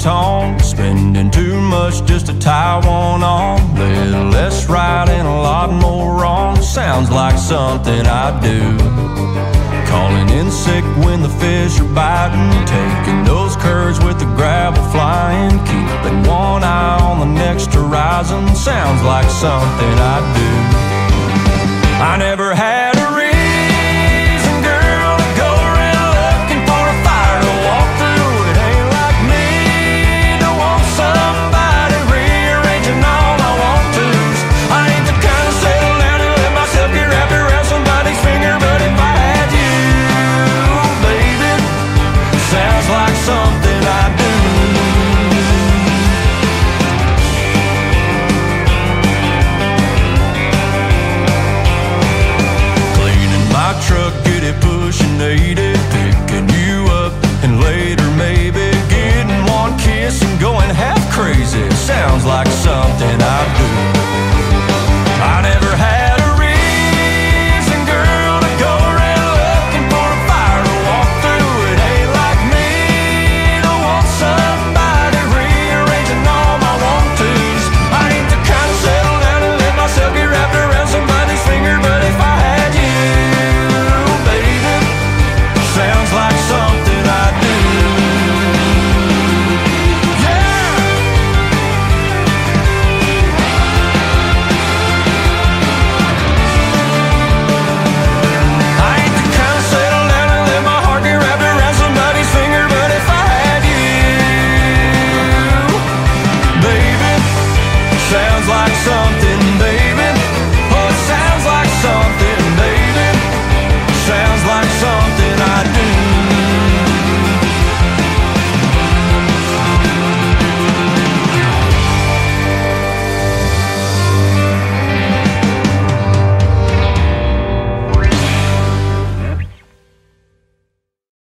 tonk, spending too much just to tie one on. Little less right and a lot more wrong. Sounds like something I do. Calling in sick when the fish are biting, taking those curves with the gravel flying, keeping one eye on the next horizon. Sounds like something I do. I never had